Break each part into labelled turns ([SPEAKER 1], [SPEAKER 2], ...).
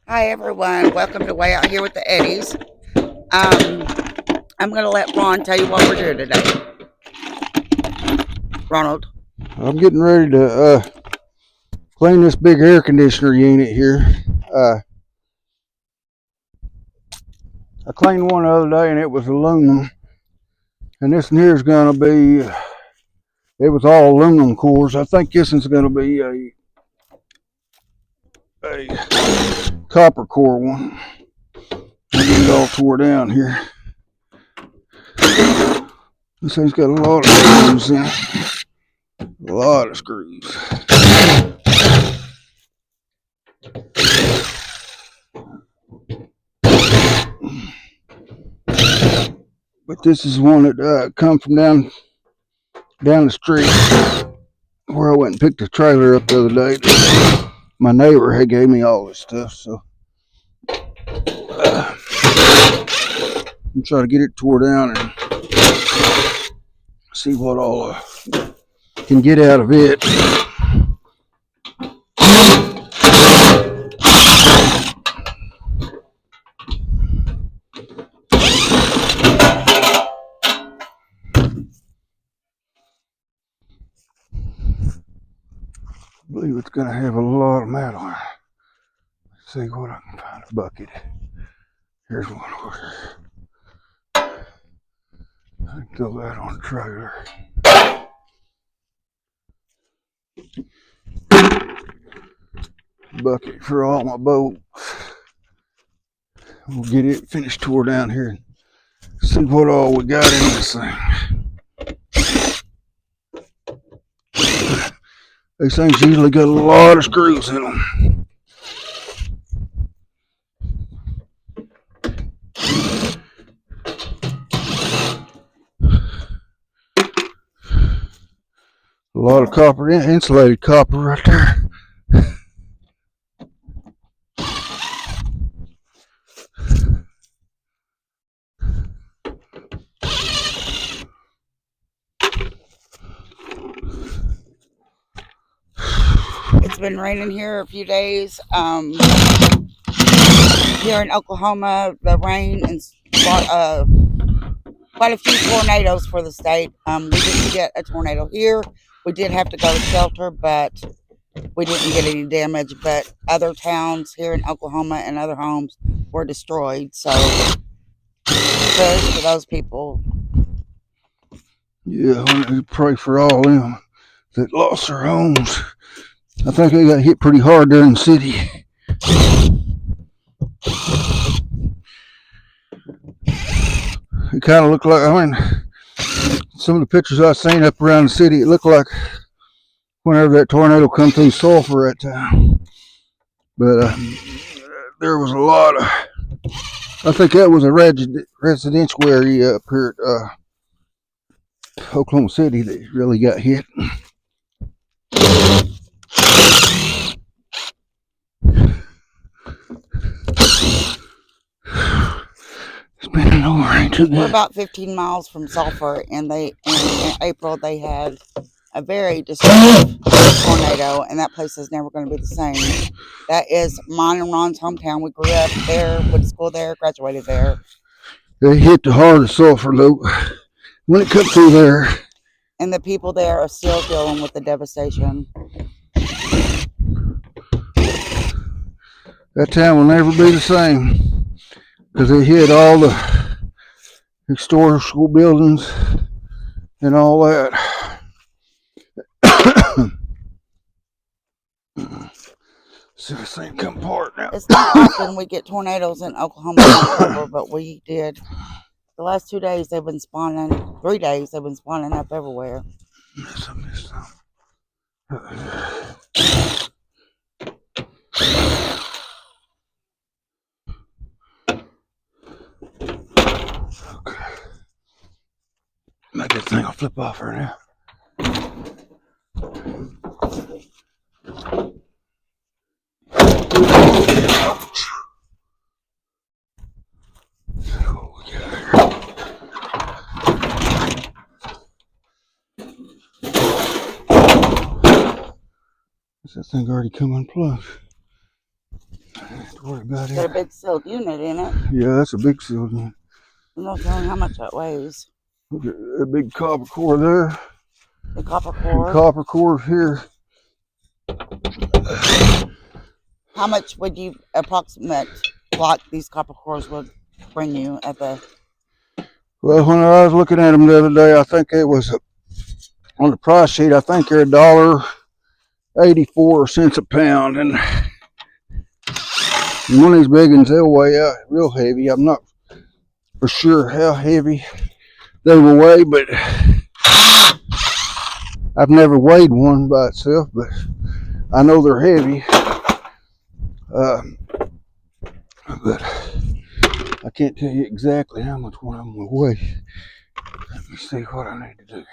[SPEAKER 1] Hi everyone, welcome to Way Out Here with the Eddies. I'm going to let Ron tell you what we're doing today. Ronald.
[SPEAKER 2] I'm getting ready to clean this big air conditioner unit here. Uh, I cleaned one the other day and it was aluminum. And this one here is going to be, it was all aluminum cores. I think this one's going to be a copper core one. Get it all tore down here. This thing's got a lot of screws in it. A lot of screws. But this is one that come from down the street where I went and picked a trailer up the other day. My neighbor had gave me all this stuff, so I'm trying to get it tore down and see what all can get out of it. I believe it's going to have a lot of metal on it. Let's see what I can find. A bucket. Here's one over here. I can throw that on the trailer. Bucket for all my boats. We'll get it finished tore down here and see what all we got in this thing. These things usually got a lot of screws in them. A lot of copper, insulated copper right there.
[SPEAKER 1] It's been raining here a few days. Here in Oklahoma, the rain and quite a few tornadoes for the state. We didn't get a tornado here. We did have to go to shelter, but we didn't get any damage. But other towns here in Oklahoma and other homes were destroyed. So prayers for those people.
[SPEAKER 2] Yeah, I want to pray for all them that lost their homes. I think they got hit pretty hard there in the city. It kind of looked like, some of the pictures I've seen up around the city, it looked like whenever that tornado come through Sulphur that time. But there was a lot of, I think that was a residential area up here at Oklahoma City that really got hit. Spinning over into
[SPEAKER 1] We're
[SPEAKER 2] that.
[SPEAKER 1] about 15 miles from Sulphur, and in April they had a very destructive tornado, and that place is never going to be the same. That is mine and Ron's hometown. We grew up there, went to school there, graduated there.
[SPEAKER 2] They hit the heart of Sulphur, though, when it cut through there.
[SPEAKER 1] And the people there are still dealing with the devastation.
[SPEAKER 2] That town will never be the same because they hit all the historical buildings and all that. See this thing come apart now.
[SPEAKER 1] It's not often we get tornadoes in Oklahoma in October, but we did. The last 2 days they've been spawning. 3 days they've been spawning up everywhere.
[SPEAKER 2] I missed some. Okay. Make that thing will flip off right now. Is that thing already come unplugged? what about
[SPEAKER 1] Got a
[SPEAKER 2] it?
[SPEAKER 1] big sealed unit in it.
[SPEAKER 2] Yeah, that's a big sealed unit.
[SPEAKER 1] I'm not telling how much that weighs.
[SPEAKER 2] Look at that big copper core there.
[SPEAKER 1] The copper
[SPEAKER 2] And
[SPEAKER 1] core.
[SPEAKER 2] copper cores here.
[SPEAKER 1] How much would you approximate like these copper cores would bring you at the?
[SPEAKER 2] Well, when I was looking at them the other day, I think it was on the price sheet. I think they're $1.84 a pound, and one of these big ones they'll weigh out real heavy. I'm not for sure how heavy they will weigh, but I've never weighed one by itself, but I know they're heavy. But I can't tell you exactly how much one I'm going to weigh. Let me see what I need to do.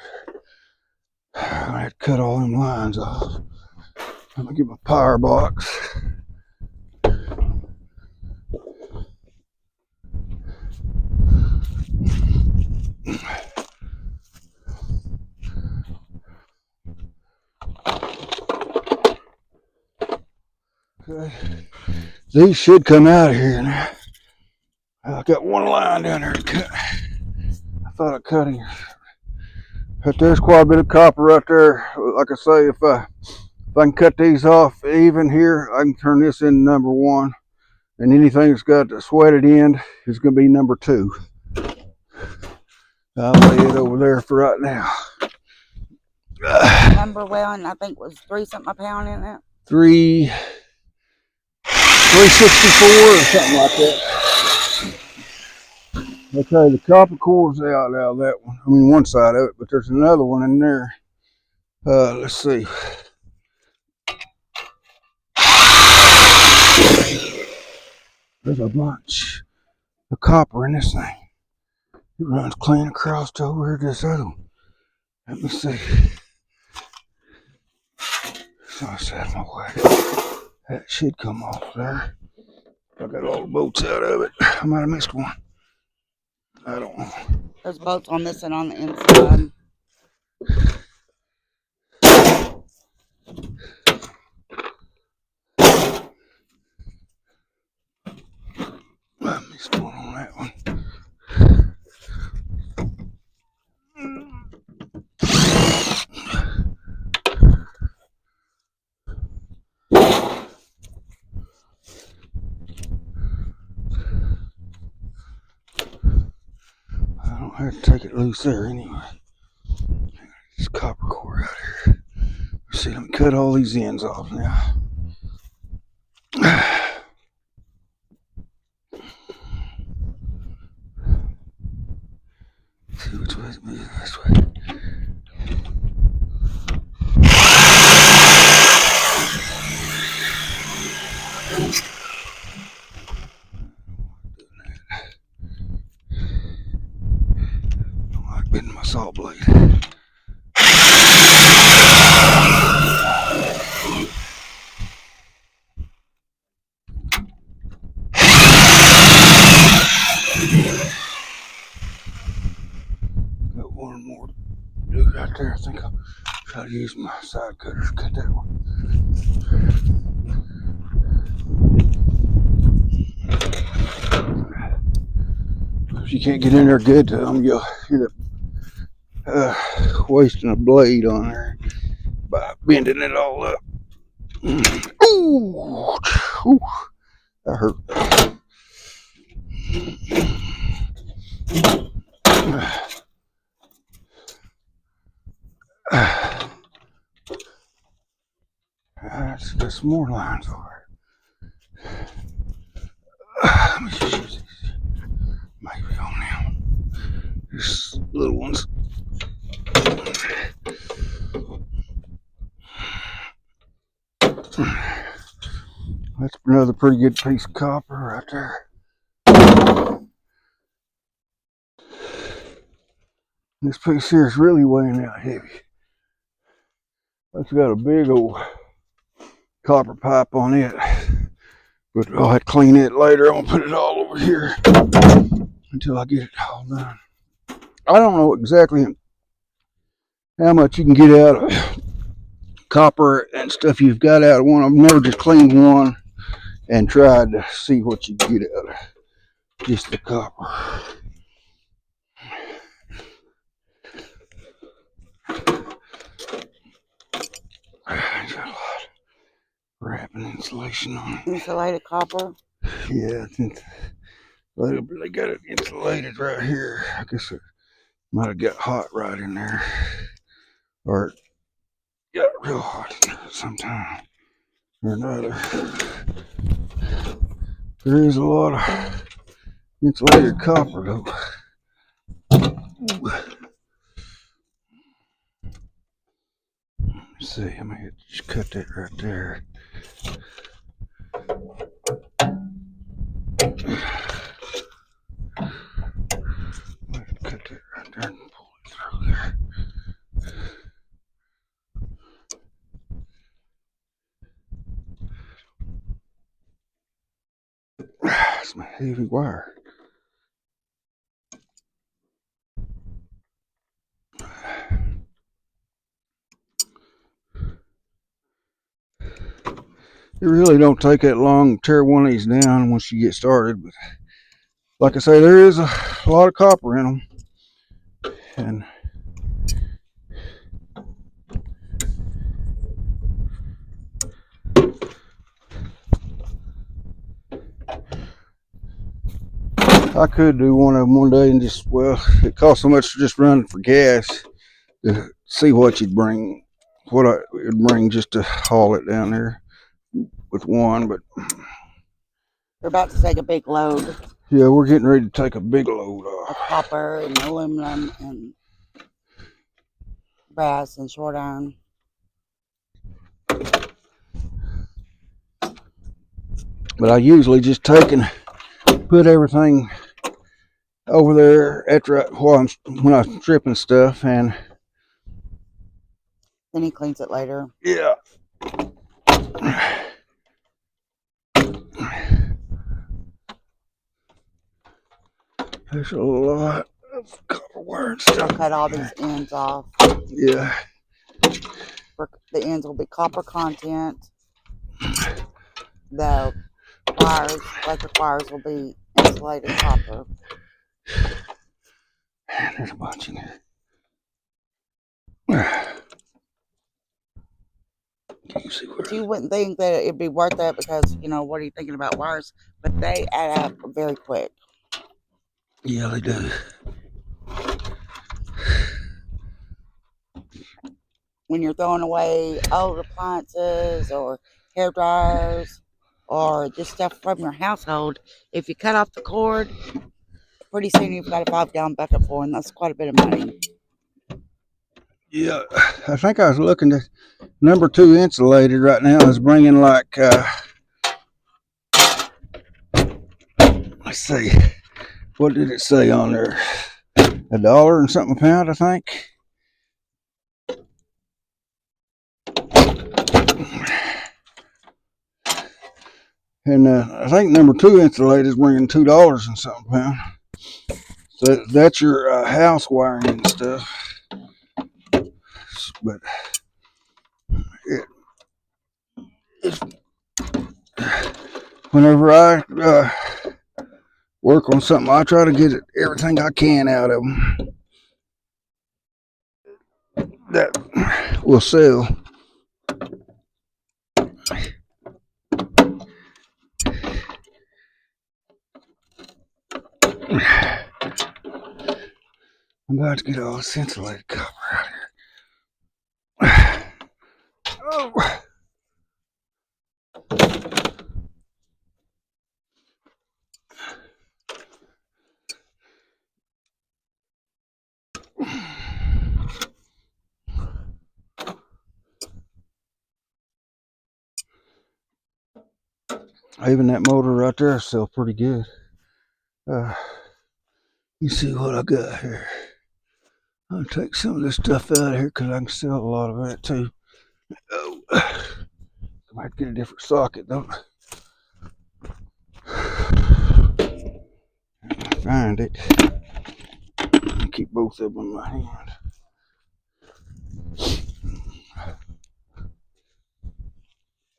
[SPEAKER 2] I had to cut all them lines off. I'm going to get my power box. Okay. These should come out of here now. I got one line down there to cut. I thought I cut it. But there's quite a bit of copper right there. Like I say, if I can cut these off even here, I can turn this into number 1. And anything that's got the sweated end is going to be number 2. I'll lay it over there for right now.
[SPEAKER 1] Number 1, I think was 3 something a pound in it.
[SPEAKER 2] 364 or something like that. Okay, the copper core's out of that one. I mean, one side of it, but there's another one in there. Let's see. There's a bunch of copper in this thing. It runs clean across to over here to this other one. Let me see. So I said my way. That should come off there. I got all the bolts out of it. I might have missed one. I don't know.
[SPEAKER 1] There's bolts on this and on the inside.
[SPEAKER 2] I missed one on that one. I don't have to take it loose there anyway. This copper core out here. See, let me cut all these ends off now. See which way it's moving this way. Don't like bending my saw blade. Got one more to do right there. I think I'll try to use my side cutter to cut that one. If you can't get in there good, you'll end up wasting a blade on there by bending it all up. Ooh, ooh, that hurt. Let's get some more lines over here. Let me just use these. Maybe on them. Just little ones. That's another pretty good piece of copper right there. This piece here is really weighing out heavy. That's got a big old copper pipe on it. But I'll have to clean it later. I'm gonna put it all over here until I get it all done. I don't know exactly how much you can get out of copper and stuff you've got out of one. I've never just cleaned one and tried to see what you get out of just the copper. There's a lot of wrapping insulation on it.
[SPEAKER 1] Insulated copper.
[SPEAKER 2] Yeah, they got it insulated right here. I guess it might have got hot right in there, or it got real hot in there sometime or another. There is a lot of insulated copper though. Let's see, I'm gonna just cut that right there. Cut that right there and pull it through there. It's my heavy wire. It really don't take that long to tear one of these down once you get started, but like I say, there is a lot of copper in them, and I could do one of them one day and just, well, it costs so much to just run for gas to see what you'd bring, what I would bring just to haul it down there with one. But
[SPEAKER 1] We're about to take a big load
[SPEAKER 2] yeah, we're getting ready to take a big load
[SPEAKER 1] of
[SPEAKER 2] off.
[SPEAKER 1] copper and aluminum and brass and short iron.
[SPEAKER 2] But I usually just take and put everything over there after when I'm stripping stuff, and
[SPEAKER 1] Then he cleans it later.
[SPEAKER 2] yeah. There's a lot of copper wire and
[SPEAKER 1] I'll
[SPEAKER 2] stuff.
[SPEAKER 1] cut all these ends off.
[SPEAKER 2] Yeah.
[SPEAKER 1] The ends will be copper content. The wires, electric wires, will be insulated copper.
[SPEAKER 2] There's a bunch in there.
[SPEAKER 1] But you wouldn't think that it'd be worth that because, you know, what are you thinking about wires? But they add up very quick.
[SPEAKER 2] Yeah, they do.
[SPEAKER 1] When you're throwing away old appliances or hair dryers or just stuff from your household, if you cut off the cord, pretty soon you've got a 5-gallon bucket full, and that's quite a bit of money.
[SPEAKER 2] Yeah, I think I was looking at number 2 insulated right now is bringing like, let's see, what did it say on there? $1 and something a pound, I think. And I think number 2 insulated is bringing $2 and something a pound. So that's your house wiring and stuff. But it's whenever I work on something, I try to get everything I can out of them that will sell. I'm about to get all this insulated copper out here. Oh. Even that motor right there sells pretty good. You see what I got here. I'll take some of this stuff out of here because I can sell a lot of it too. Oh, I might get a different socket though. Find it. Keep both of them in my hand.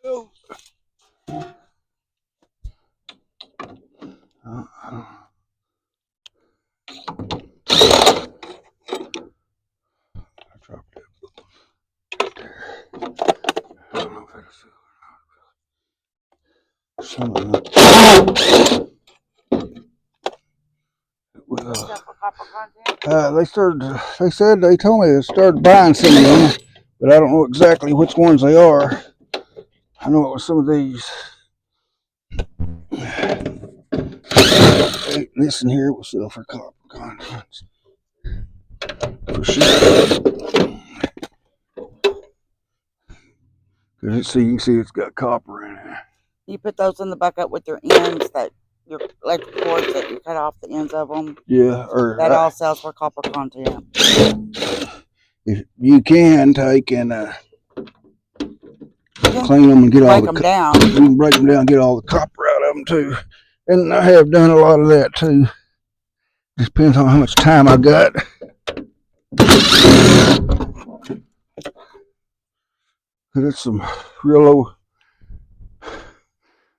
[SPEAKER 2] Oh. I don't know if that's some of them. They told me they started buying some of them, but I don't know exactly which ones they are. I know it was some of these. This in here will sell for copper contents. For sure. Cause you can see it's got copper in it.
[SPEAKER 1] You put those in the bucket with your ends, that your electric cords that you cut off the ends of them.
[SPEAKER 2] Yeah, or
[SPEAKER 1] that all sells for copper content.
[SPEAKER 2] If you can take and clean them and get all the
[SPEAKER 1] break them down.
[SPEAKER 2] You can break them down and get all the copper out of them too. And I have done a lot of that too. Just depends on how much time I got. It's some real low.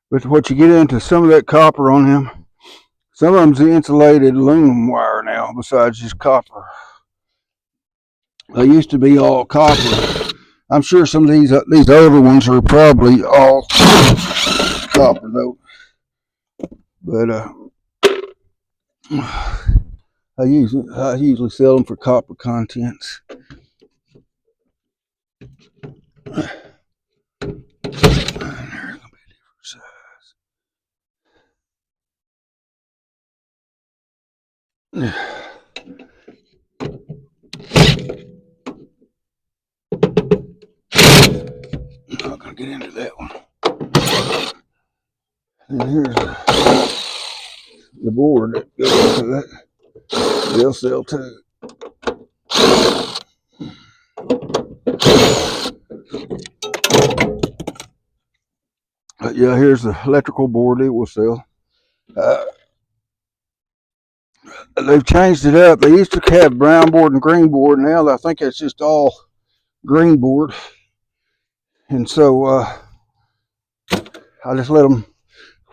[SPEAKER 2] But what you get into, some of that copper on him, some of them's the insulated aluminum wire now, besides just copper. They used to be all copper. I'm sure some of these older ones are probably all copper though. But I usually sell them for copper contents. I'm not gonna get into that one. And here's the board that goes into that. They'll sell too. But yeah, here's the electrical board it will sell. They've changed it up. They used to have brown board and green board. Now I think it's just all green board. And so I just let them,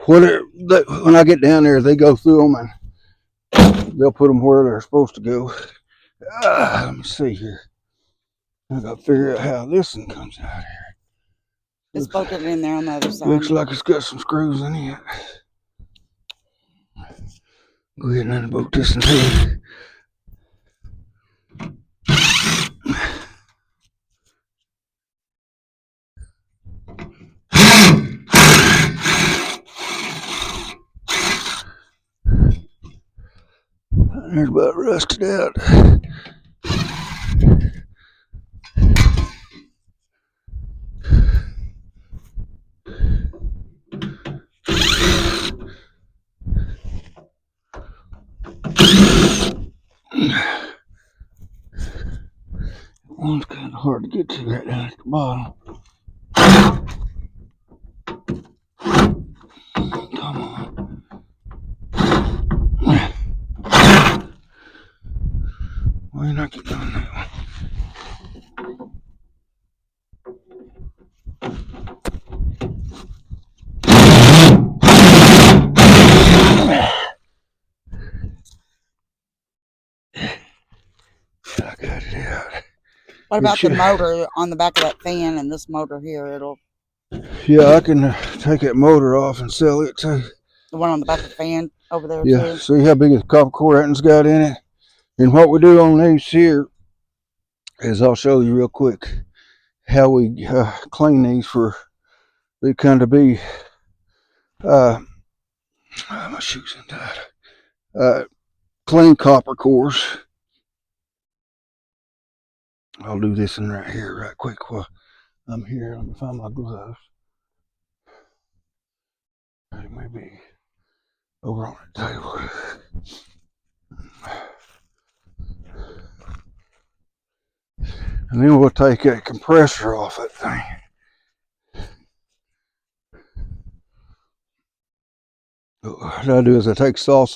[SPEAKER 2] when I get down there, they go through them and they'll put them where they're supposed to go. Let me see here. I got to figure out how this one comes out here.
[SPEAKER 1] Just bolt it in there on the other side.
[SPEAKER 2] Looks like it's got some screws in it. Go ahead and unbolt this and see. There's about rusted out. One's kind of hard to get to right down at the bottom. Come on. Why are you not getting on that one? I got it out.
[SPEAKER 1] What about the motor on the back of that fan and this motor here?
[SPEAKER 2] Yeah, I can take that motor off and sell it too.
[SPEAKER 1] The one on the back of the fan over there
[SPEAKER 2] Yeah,
[SPEAKER 1] too?
[SPEAKER 2] see how big a copper core that one's got in it? And what we do on these here is I'll show you real quick how we clean these for they kind of be my shoes untied. Clean copper cores. I'll do this one right here right quick while I'm here. Let me find my gloves. It may be over on the table. And then we'll take a compressor off that thing. What I do is I take saw,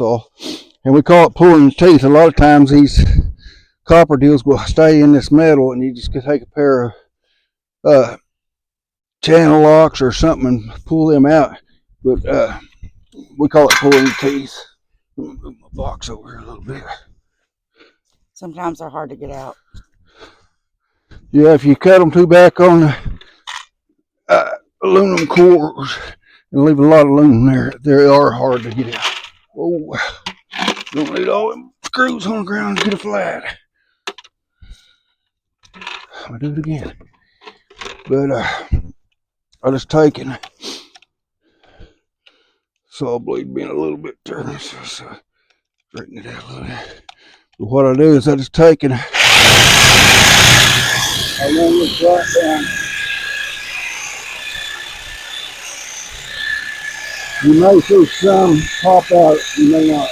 [SPEAKER 2] and we call it pulling the teeth. A lot of times these copper deals will stay in this metal, and you just can take a pair of channel locks or something and pull them out. But we call it pulling the teeth. Move my box over here a little bit.
[SPEAKER 1] Sometimes they're hard to get out.
[SPEAKER 2] Yeah, if you cut them too back on the aluminum cores and leave a lot of aluminum there, they are hard to get out. Oh, don't need all them screws on the ground to get it flat. I'll do it again. But I just taken saw blade being a little bit turned, so straighten it out a little bit. But what I do is I just take and I run this right down. You may see some pop out, you may not.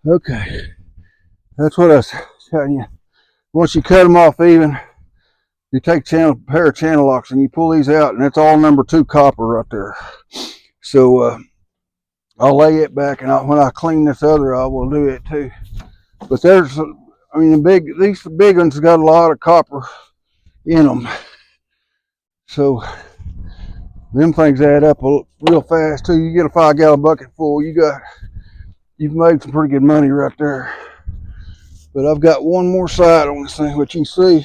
[SPEAKER 2] Okay, that's what I was telling you. Once you cut them off even, you take a pair of channel locks and you pull these out, and that's all number 2 copper right there. So I'll lay it back, and when I clean this other, I will do it too. But there's, I mean, these big ones got a lot of copper in them, so them things add up real fast too. You get a 5-gallon bucket full, you've made some pretty good money right there. But I've got one more side on this thing, which you can see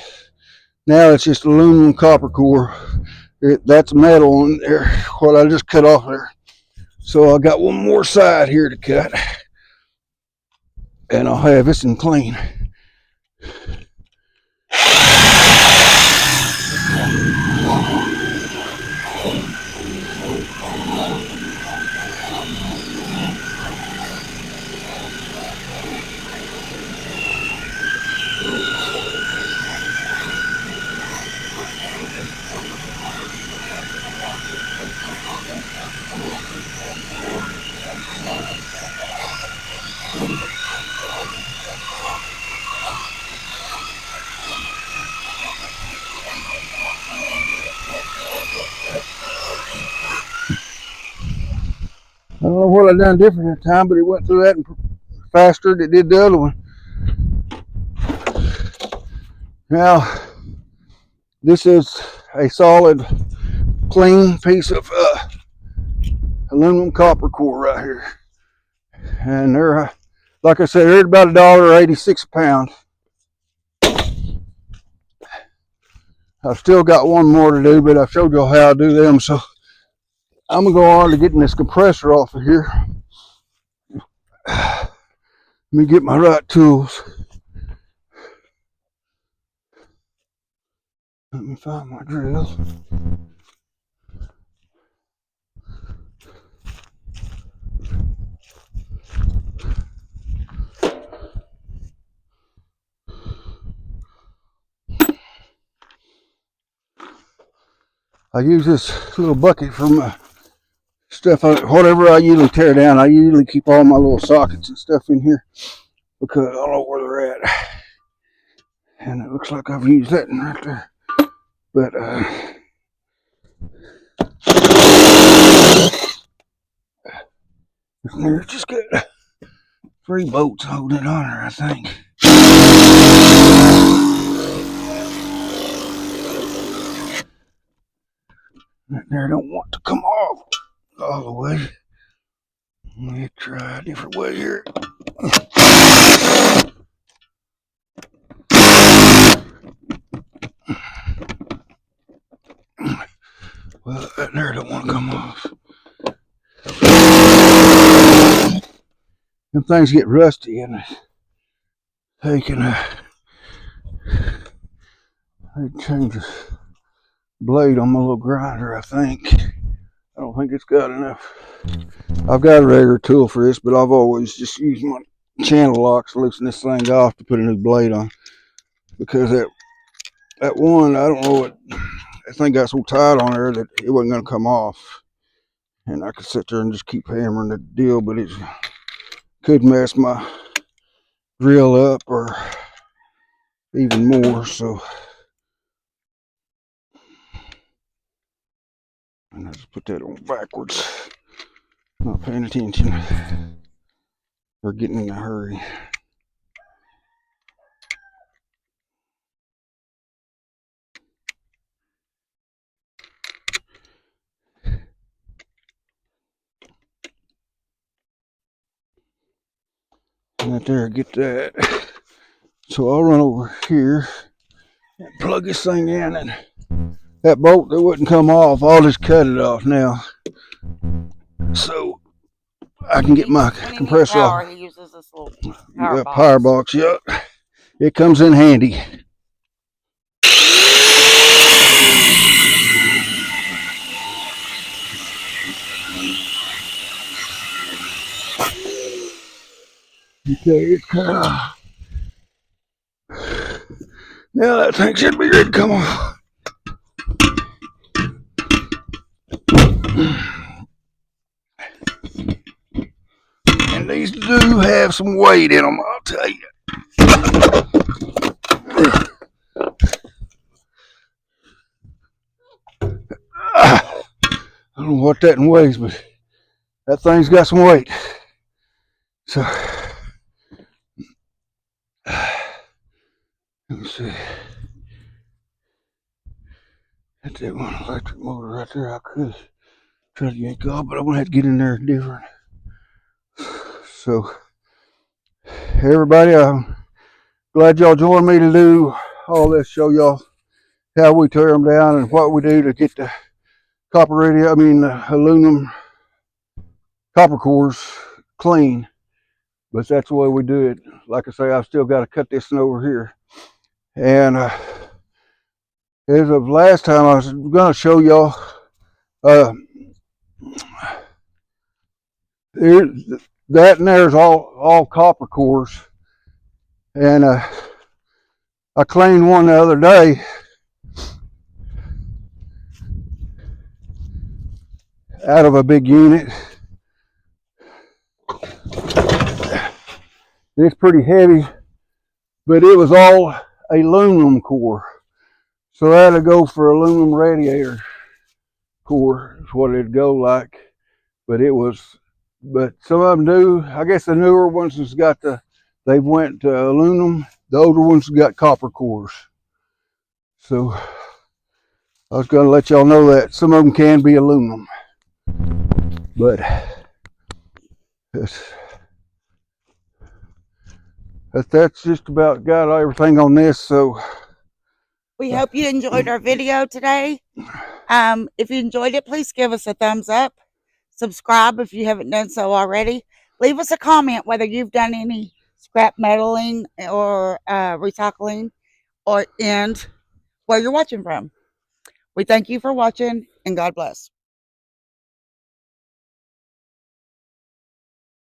[SPEAKER 2] now it's just aluminum copper core. That's metal in there, what I just cut off there. So I got one more side here to cut, and I'll have this one clean. I don't know what I done different that time, but it went through that faster than it did the other one. Now, this is a solid, clean piece of aluminum copper core right here. And they're, like I said, they're about $1.86 a pound. I've still got one more to do, but I've showed you how I do them, so I'm gonna go on to getting this compressor off of here. Let me get my right tools. Let me find my drill. I use this little bucket from stuff, whatever I usually tear down, I usually keep all my little sockets and stuff in here because I don't know where they're at. And it looks like I've used that one right there. But there's just got 3 bolts holding it on her, I think. That there don't want to come off all the way. Let me try a different way here. Well, that there don't want to come off. Them things get rusty and they can change the blade on my little grinder, I think. I don't think it's got enough. I've got a regular tool for this, but I've always just used my channel locks to loosen this thing off to put a new blade on. Because that one, I don't know what, that thing got so tight on there that it wasn't going to come off. And I could sit there and just keep hammering the deal, but it could mess my drill up or even more. So, and I just put that on backwards, not paying attention or getting in a hurry. And right there, get that. So I'll run over here and plug this thing in, and that bolt that wouldn't come off, I'll just cut it off now. So I can get my compressor off.
[SPEAKER 1] He uses this little
[SPEAKER 2] power box. Yep. It comes in handy. Okay, now that thing should be ready to come on. And these do have some weight in them, I'll tell you. I don't know what that weighs, but that thing's got some weight. So, let me see. That's that one electric motor right there. I could try to yank off, but I'm gonna have to get in there different. So, everybody, I'm glad y'all joined me to do all this, show y'all how we tear them down and what we do to get the aluminum copper cores clean. But that's the way we do it. Like I say, I've still got to cut this one over here. And as of last time, I was going to show y'all that and there's all copper cores. And I cleaned one the other day. Out of a big unit. It's pretty heavy, but it was all aluminum core. So that'll go for aluminum radiator core, is what it'd go like. But some of them do. I guess the newer ones has got they went to aluminum. The older ones got copper cores. So I was going to let y'all know that some of them can be aluminum. But that's just about got everything on this. So
[SPEAKER 1] we hope you enjoyed our video today. If you enjoyed it, please give us a thumbs up. Subscribe if you haven't done so already. Leave us a comment whether you've done any scrap metaling or recycling, and where you're watching from. We thank you for watching, and God bless.